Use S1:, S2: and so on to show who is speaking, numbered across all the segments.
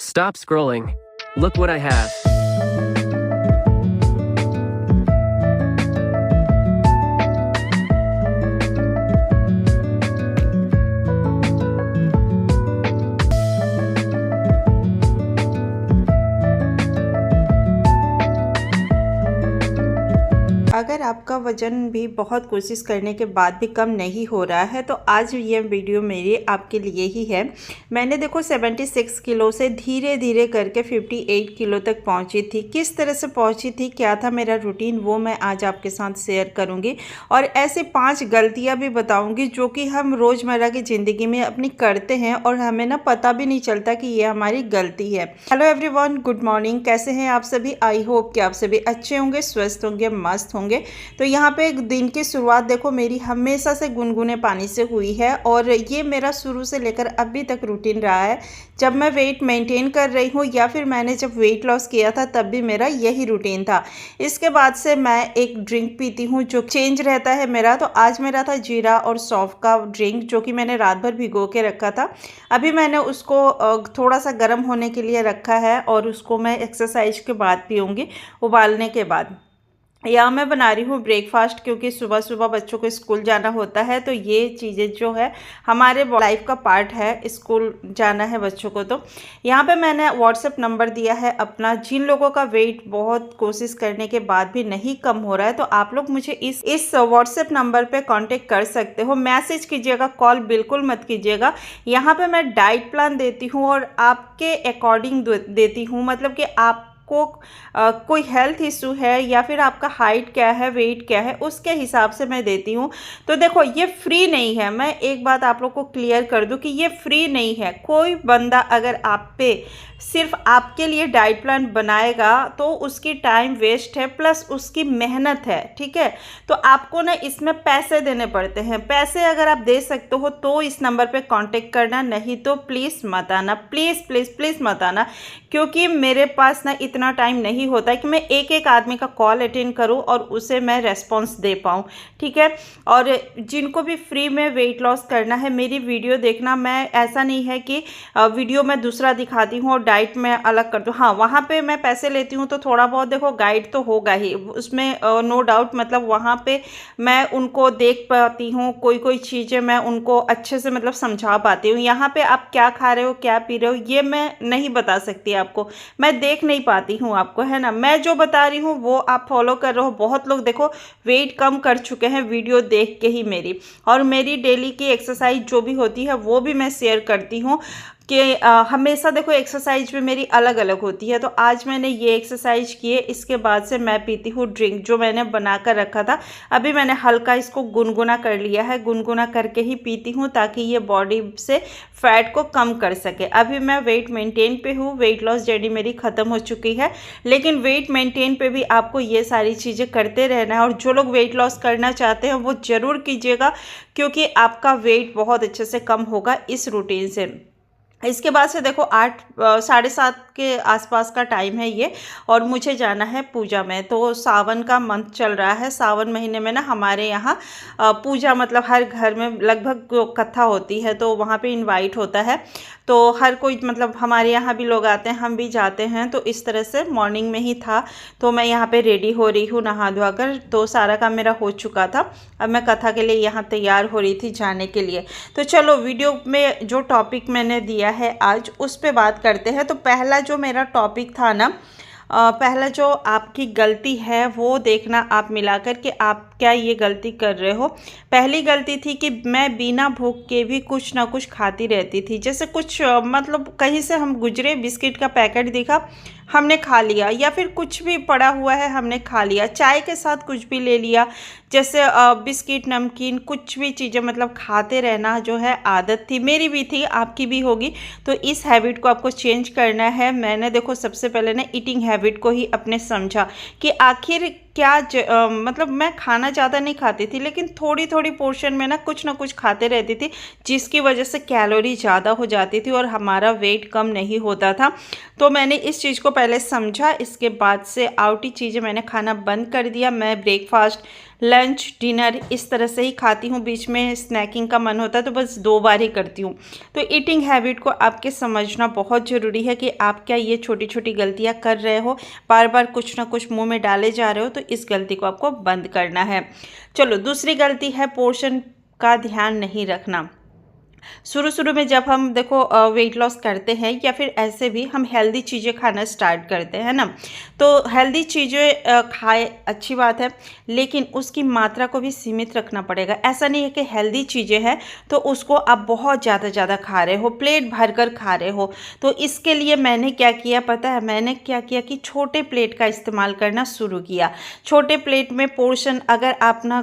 S1: Stop scrolling. Look what I have.
S2: अगर आपका वज़न भी बहुत कोशिश करने के बाद भी कम नहीं हो रहा है तो आज ये वीडियो मेरी आपके लिए ही है। मैंने देखो 76 किलो से धीरे धीरे करके 58 किलो तक पहुंची थी। किस तरह से पहुंची थी, क्या था मेरा रूटीन, वो मैं आज आपके साथ शेयर करूंगी और ऐसे 5 गलतियां भी बताऊंगी जो कि हम रोज़मर्रा की ज़िंदगी में अपनी करते हैं और हमें ना पता भी नहीं चलता कि ये हमारी गलती है। Hello everyone, good morning. कैसे हैं आप सभी? आई होप कि आप सभी अच्छे होंगे, स्वस्थ होंगे, मस्त होंगे। तो यहाँ पे एक दिन की शुरुआत देखो मेरी हमेशा से गुनगुने पानी से हुई है और ये मेरा शुरू से लेकर अभी तक रूटीन रहा है। जब मैं वेट मेंटेन कर रही हूँ या फिर मैंने जब वेट लॉस किया था तब भी मेरा यही रूटीन था। इसके बाद से मैं एक ड्रिंक पीती हूँ जो चेंज रहता है मेरा। तो आज मेरा था जीरा और सौंफ का ड्रिंक जो कि मैंने रात भर भिगो के रखा था। अभी मैंने उसको थोड़ा सा गर्म होने के लिए रखा है और उसको मैं एक्सरसाइज के बाद पीऊँगी, उबालने के बाद। या मैं बना रही हूँ ब्रेकफास्ट, क्योंकि सुबह सुबह बच्चों को स्कूल जाना होता है तो ये चीज़ें जो है हमारे लाइफ का पार्ट है, स्कूल जाना है बच्चों को। तो यहाँ पे मैंने व्हाट्सएप नंबर दिया है अपना। जिन लोगों का वेट बहुत कोशिश करने के बाद भी नहीं कम हो रहा है तो आप लोग मुझे इस व्हाट्सएप नंबर पे कांटेक्ट कर सकते हो। मैसेज कीजिएगा, कॉल बिल्कुल मत कीजिएगा। यहाँ पे मैं डाइट प्लान देती हूँ और आपके अकॉर्डिंग देती हूँ, मतलब कि आप को कोई हेल्थ इशू है या फिर आपका हाइट क्या है, वेट क्या है, उसके हिसाब से मैं देती हूँ। तो देखो ये फ्री नहीं है। मैं एक बात आप लोग को क्लियर कर दूँ कि ये फ्री नहीं है। कोई बंदा अगर आप पे सिर्फ आपके लिए डाइट प्लान बनाएगा तो उसकी टाइम वेस्ट है प्लस उसकी मेहनत है, ठीक है। तो आपको ना इसमें पैसे देने पड़ते हैं। पैसे अगर आप दे सकते हो तो इस नंबर पे कांटेक्ट करना, नहीं तो प्लीज़ मत आना, प्लीज़ प्लीज़ प्लीज़ मत आना, क्योंकि मेरे पास ना इतना टाइम नहीं होता कि मैं एक एक आदमी का कॉल अटेंड करूं और उसे मैं रेस्पॉन्स दे पाऊं, ठीक है। और जिनको भी फ्री में वेट लॉस करना है मेरी वीडियो देखना। मैं ऐसा नहीं है कि वीडियो में दूसरा दिखाती हूँ और डाइट में अलग कर दूँ। हाँ, वहाँ पे मैं पैसे लेती हूँ तो थोड़ा बहुत देखो गाइड तो होगा ही उसमें, नो डाउट। मतलब वहाँ पे मैं उनको देख पाती हूँ, कोई कोई चीज़ें मैं उनको अच्छे से मतलब समझा पाती हूँ। यहाँ पे आप क्या खा रहे हो, क्या पी रहे हो, ये मैं नहीं बता सकती आपको, मैं देख नहीं पाती हूँ आपको, है ना। मैं जो बता रही हूँ वो आप फॉलो कर रहे हो। बहुत लोग देखो वेट कम कर चुके हैं वीडियो देख के ही मेरी। और मेरी डेली की एक्सरसाइज जो भी होती है वो भी मैं शेयर करती हूँ कि हमेशा देखो एक्सरसाइज भी मेरी अलग अलग होती है। तो आज मैंने ये एक्सरसाइज की है, इसके बाद से मैं पीती हूँ ड्रिंक जो मैंने बना कर रखा था। अभी मैंने हल्का इसको गुनगुना कर लिया है, गुनगुना करके ही पीती हूँ ताकि ये बॉडी से फैट को कम कर सके। अभी मैं वेट मेंटेन पे हूँ, वेट लॉस जर्नी मेरी ख़त्म हो चुकी है, लेकिन वेट मेंटेन पे भी आपको ये सारी चीज़ें करते रहना है। और जो लोग वेट लॉस करना चाहते हैं वो ज़रूर कीजिएगा, क्योंकि आपका वेट बहुत अच्छे से कम होगा इस रूटीन से। इसके बाद से देखो 8 साढ़े 7 के आसपास का टाइम है ये, और मुझे जाना है पूजा में। तो सावन का मंथ चल रहा है। सावन महीने में ना हमारे यहाँ पूजा, मतलब हर घर में लगभग कथा होती है तो वहाँ पे इनवाइट होता है। तो हर कोई, मतलब हमारे यहाँ भी लोग आते हैं, हम भी जाते हैं। तो इस तरह से मॉर्निंग में ही था। तो मैं यहाँ पे रेडी हो रही हूँ नहा धोआ कर, तो सारा काम मेरा हो चुका था। अब मैं कथा के लिए यहाँ तैयार हो रही थी जाने के लिए। तो चलो वीडियो में जो टॉपिक मैंने दिया है आज उस पे बात करते हैं। तो पहला जो मेरा टॉपिक था ना, पहला जो आपकी गलती है वो देखना आप मिलाकर कि आप क्या ये गलती कर रहे हो। पहली गलती थी कि मैं बिना भूख के भी कुछ ना कुछ खाती रहती थी। जैसे कुछ मतलब कहीं से हम गुजरे, बिस्किट का पैकेट दिखा हमने खा लिया, या फिर कुछ भी पड़ा हुआ है हमने खा लिया, चाय के साथ कुछ भी ले लिया, जैसे बिस्किट, नमकीन, कुछ भी चीज़ें मतलब खाते रहना जो है आदत थी, मेरी भी थी, आपकी भी होगी। तो इस हैबिट को आपको चेंज करना है। मैंने देखो सबसे पहले ना ईटिंग हैबिट को ही अपने समझा कि आखिर मतलब मैं खाना ज़्यादा नहीं खाती थी, लेकिन थोड़ी थोड़ी पोर्शन में ना कुछ खाते रहती थी, जिसकी वजह से कैलोरी ज़्यादा हो जाती थी और हमारा वेट कम नहीं होता था। तो मैंने इस चीज़ को पहले समझा, इसके बाद से आउटी चीज़ें मैंने खाना बंद कर दिया। मैं ब्रेकफास्ट, लंच, डिनर इस तरह से ही खाती हूँ। बीच में स्नैकिंग का मन होता है तो बस 2 बार ही करती हूँ। तो ईटिंग हैबिट को आपके समझना बहुत ज़रूरी है कि आप क्या ये छोटी छोटी गलतियाँ कर रहे हो, बार बार कुछ ना कुछ मुंह में डाले जा रहे हो, तो इस गलती को आपको बंद करना है। चलो, दूसरी गलती है पोर्शन का ध्यान नहीं रखना। शुरू में जब हम देखो वेट लॉस करते हैं या फिर ऐसे भी हम हेल्दी चीज़ें खाना स्टार्ट करते हैं ना, तो हेल्दी चीज़ें खाए, अच्छी बात है, लेकिन उसकी मात्रा को भी सीमित रखना पड़ेगा। ऐसा नहीं है कि हेल्दी चीज़ें हैं तो उसको आप बहुत ज़्यादा खा रहे हो, प्लेट भर कर खा रहे हो। तो इसके लिए मैंने क्या किया पता है? मैंने क्या किया कि छोटे प्लेट का इस्तेमाल करना शुरू किया। छोटे प्लेट में पोर्शन अगर आप ना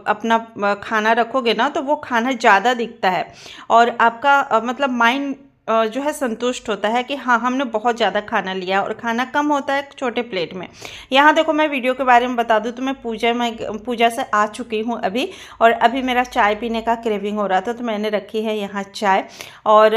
S2: अपना खाना रखोगे ना, तो वो खाना ज़्यादा दिखता है और आपका मतलब माइंड जो है संतुष्ट होता है कि हाँ, हमने बहुत ज़्यादा खाना लिया, और खाना कम होता है छोटे प्लेट में। यहाँ देखो, मैं वीडियो के बारे में बता दूँ तो मैं पूजा से आ चुकी हूँ अभी, और अभी मेरा चाय पीने का क्रेविंग हो रहा था, तो मैंने रखी है यहाँ चाय। और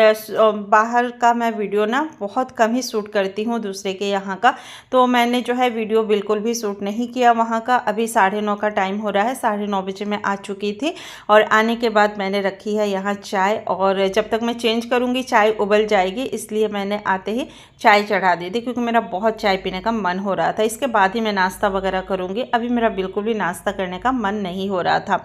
S2: बाहर का मैं वीडियो ना बहुत कम ही शूट करती हूँ दूसरे के यहाँ का, तो मैंने जो है वीडियो बिल्कुल भी शूट नहीं किया वहाँ का। अभी 9:30 का टाइम हो रहा है, 9:30 बजे मैं आ चुकी थी, और आने के बाद मैंने रखी है यहाँ चाय, और जब तक मैं चेंज करूँगी चाय उबल जाएगी, इसलिए मैंने आते ही चाय चढ़ा दी थी, क्योंकि मेरा बहुत चाय पीने का मन हो रहा था। इसके बाद ही मैं नाश्ता वगैरह करूँगी, अभी मेरा बिल्कुल भी नाश्ता करने का मन नहीं हो रहा था।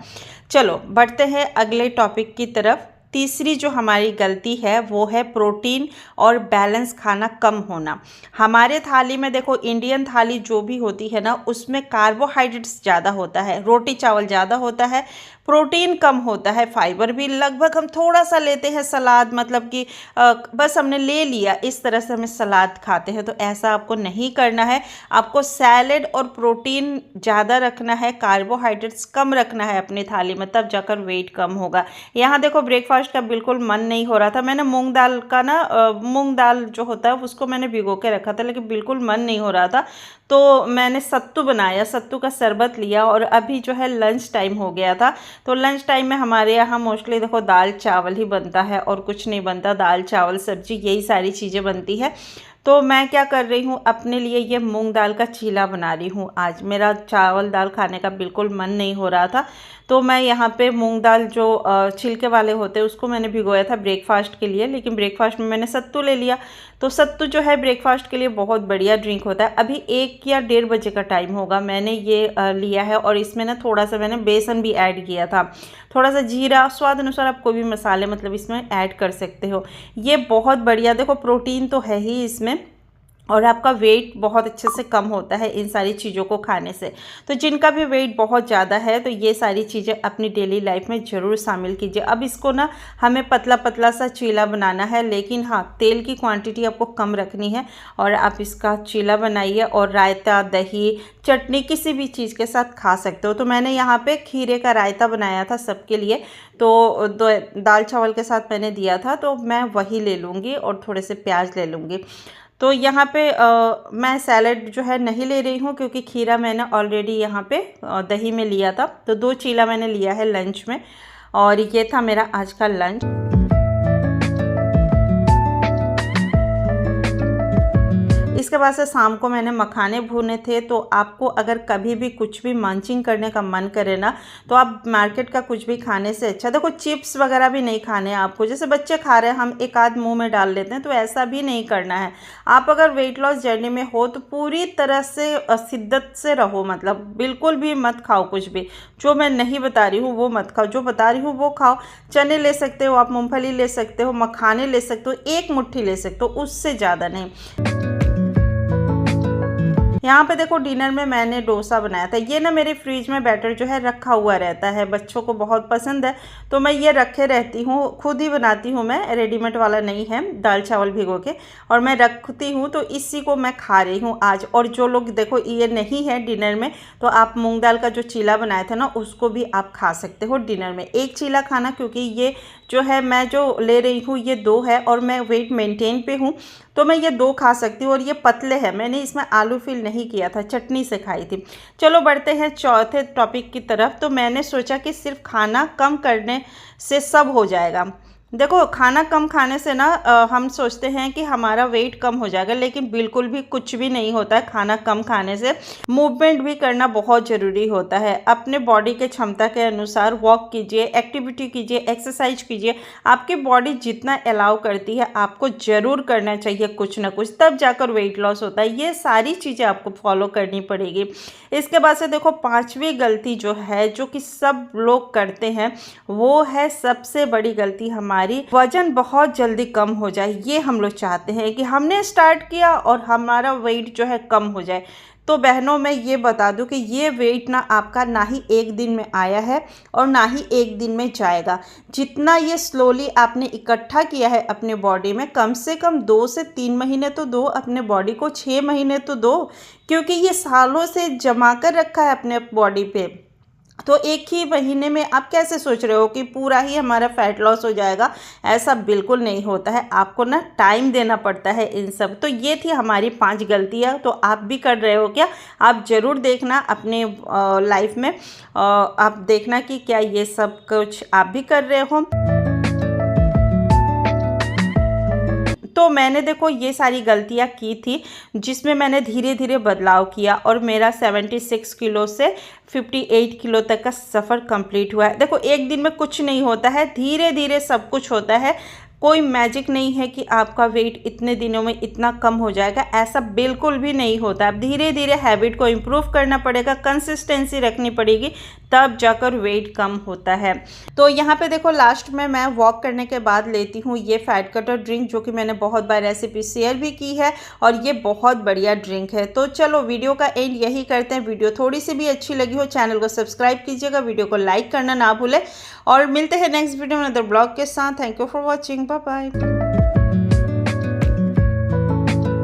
S2: चलो, बढ़ते हैं अगले टॉपिक की तरफ। तीसरी जो हमारी गलती है वो है प्रोटीन और बैलेंस खाना कम होना। हमारे थाली में देखो, इंडियन थाली जो भी होती है ना, उसमें कार्बोहाइड्रेट्स ज़्यादा होता है, रोटी चावल ज़्यादा होता है, प्रोटीन कम होता है, फाइबर भी लगभग हम थोड़ा सा लेते हैं। सलाद मतलब कि बस हमने ले लिया, इस तरह से हमें सलाद खाते हैं, तो ऐसा आपको नहीं करना है। आपको सैलेड और प्रोटीन ज़्यादा रखना है, कार्बोहाइड्रेट्स कम रखना है अपनी थाली में, तब जाकर वेट कम होगा। यहाँ देखो, ब्रेकफास्ट का बिल्कुल मन नहीं हो रहा था। मैंने मूंग दाल का ना मूंग दाल जो होता है उसको मैंने भिगो के रखा था, लेकिन बिल्कुल मन नहीं हो रहा था, तो मैंने सत्तू बनाया, सत्तू का शरबत लिया, और अभी जो है लंच टाइम हो गया था। तो लंच टाइम में हमारे यहाँ मोस्टली देखो दाल चावल ही बनता है और कुछ नहीं बनता, दाल चावल सब्जी यही सारी चीज़ें बनती है। तो मैं क्या कर रही हूँ, अपने लिए ये मूंग दाल का चीला बना रही हूँ। आज मेरा चावल दाल खाने का बिल्कुल मन नहीं हो रहा था, तो मैं यहाँ पे मूंग दाल जो छिलके वाले होते हैं उसको मैंने भिगोया था ब्रेकफास्ट के लिए, लेकिन ब्रेकफास्ट में मैंने सत्तू ले लिया। तो सत्तू जो है ब्रेकफास्ट के लिए बहुत बढ़िया ड्रिंक होता है। अभी 1 या 1:30 बजे का टाइम होगा, मैंने ये लिया है, और इसमें ना थोड़ा सा मैंने बेसन भी ऐड किया था, थोड़ा सा जीरा, स्वाद अनुसार आप कोई भी मसाले मतलब इसमें ऐड कर सकते हो। ये बहुत बढ़िया, देखो प्रोटीन तो है ही इसमें, और आपका वेट बहुत अच्छे से कम होता है इन सारी चीज़ों को खाने से। तो जिनका भी वेट बहुत ज़्यादा है, तो ये सारी चीज़ें अपनी डेली लाइफ में ज़रूर शामिल कीजिए। अब इसको ना हमें पतला पतला सा चीला बनाना है, लेकिन हाँ, तेल की क्वांटिटी आपको कम रखनी है, और आप इसका चीला बनाइए, और रायता, दही, चटनी किसी भी चीज़ के साथ खा सकते हो। तो मैंने यहाँ पे खीरे का रायता बनाया था सबके लिए, तो दाल चावल के साथ मैंने दिया था, तो मैं वही ले लूँगी और थोड़े से प्याज ले लूँगी। तो यहाँ पे मैं सैलड जो है नहीं ले रही हूँ, क्योंकि खीरा मैंने ऑलरेडी यहाँ पे दही में लिया था। तो 2 चीला मैंने लिया है लंच में, और ये था मेरा आज का लंच। इसके बाद से शाम को मैंने मखाने भूने थे। तो आपको अगर कभी भी कुछ भी मंचिंग करने का मन करे ना, तो आप मार्केट का कुछ भी खाने से अच्छा, देखो चिप्स वगैरह भी नहीं खाने हैं आपको, जैसे बच्चे खा रहे हैं हम एक आध मुंह में डाल लेते हैं, तो ऐसा भी नहीं करना है। आप अगर वेट लॉस जर्नी में हो तो पूरी तरह से शिद्दत से रहो, मतलब बिल्कुल भी मत खाओ कुछ भी। जो मैं नहीं बता रही हूँ वो मत खाओ, जो बता रही हूँ वो खाओ। चने ले सकते हो आप, मूँगफली ले सकते हो, मखाने ले सकते हो, 1 मुट्ठी ले सकते हो, उससे ज़्यादा नहीं। यहाँ पे देखो, डिनर में मैंने डोसा बनाया था। ये ना मेरे फ्रिज में बैटर जो है रखा हुआ रहता है, बच्चों को बहुत पसंद है, तो मैं ये रखे रहती हूँ, खुद ही बनाती हूँ मैं, रेडीमेड वाला नहीं है, दाल चावल भिगो के, और मैं रखती हूँ, तो इसी को मैं खा रही हूँ आज। और जो लोग देखो ये नहीं है डिनर में, तो आप मूँग दाल का जो चीला बनाया था ना, उसको भी आप खा सकते हो डिनर में। 1 चीला खाना, क्योंकि ये जो है मैं जो ले रही हूँ ये 2 है, और मैं वेट मेंटेन पे हूँ, तो मैं ये 2 खा सकती हूँ और ये पतले हैं। मैंने इसमें आलू फिल नहीं किया था, चटनी से खाई थी। चलो बढ़ते हैं चौथे टॉपिक की तरफ। तो मैंने सोचा कि सिर्फ खाना कम करने से सब हो जाएगा। देखो, खाना कम खाने से ना हम सोचते हैं कि हमारा वेट कम हो जाएगा, लेकिन बिल्कुल भी कुछ भी नहीं होता है खाना कम खाने से। मूवमेंट भी करना बहुत ज़रूरी होता है। अपने बॉडी के क्षमता के अनुसार वॉक कीजिए, एक्टिविटी कीजिए, एक्सरसाइज कीजिए। आपकी बॉडी जितना अलाउ करती है आपको ज़रूर करना चाहिए कुछ ना कुछ, तब जाकर वेट लॉस होता है। ये सारी चीज़ें आपको फॉलो करनी पड़ेगी। इसके बाद से देखो, 5वीं गलती जो है, जो कि सब लोग करते हैं, वो है सबसे बड़ी गलती हमारी, वजन बहुत जल्दी कम हो जाए। ये हम लोग चाहते हैं कि हमने स्टार्ट किया और हमारा वेट जो है कम हो जाए। तो बहनों, मैं ये बता दूं कि ये वेट ना आपका ना ही एक दिन में आया है और ना ही एक दिन में जाएगा। जितना ये स्लोली आपने इकट्ठा किया है अपने बॉडी में, कम से कम 2 से 3 महीने तो दो अपने बॉडी को, 6 महीने तो दो, क्योंकि ये सालों से जमा कर रखा है अपने बॉडी पे। तो एक ही महीने में आप कैसे सोच रहे हो कि पूरा ही हमारा फैट लॉस हो जाएगा? ऐसा बिल्कुल नहीं होता है। आपको ना टाइम देना पड़ता है इन सब। तो ये थी हमारी 5 गलतियाँ। तो आप भी कर रहे हो क्या? आप ज़रूर देखना अपने लाइफ में, आप देखना कि क्या ये सब कुछ आप भी कर रहे हो। तो मैंने देखो ये सारी गलतियाँ की थी, जिसमें मैंने धीरे धीरे बदलाव किया और मेरा 76 किलो से 58 किलो तक का सफ़र कंप्लीट हुआ है। देखो, एक दिन में कुछ नहीं होता है, धीरे धीरे सब कुछ होता है। कोई मैजिक नहीं है कि आपका वेट इतने दिनों में इतना कम हो जाएगा, ऐसा बिल्कुल भी नहीं होता। अब धीरे धीरे हैबिट को इम्प्रूव करना पड़ेगा, कंसिस्टेंसी रखनी पड़ेगी, तब जाकर वेट कम होता है। तो यहाँ पे देखो, लास्ट में मैं वॉक करने के बाद लेती हूँ ये फैट कटर ड्रिंक, जो कि मैंने बहुत बार रेसिपी शेयर भी की है और ये बहुत बढ़िया ड्रिंक है। तो चलो वीडियो का एंड यही करते हैं। वीडियो थोड़ी सी भी अच्छी लगी हो, चैनल को सब्सक्राइब कीजिएगा, वीडियो को लाइक करना ना भूलें और मिलते हैं नेक्स्ट वीडियो में अदर ब्लॉग के साथ। Thank you for watching, bye bye.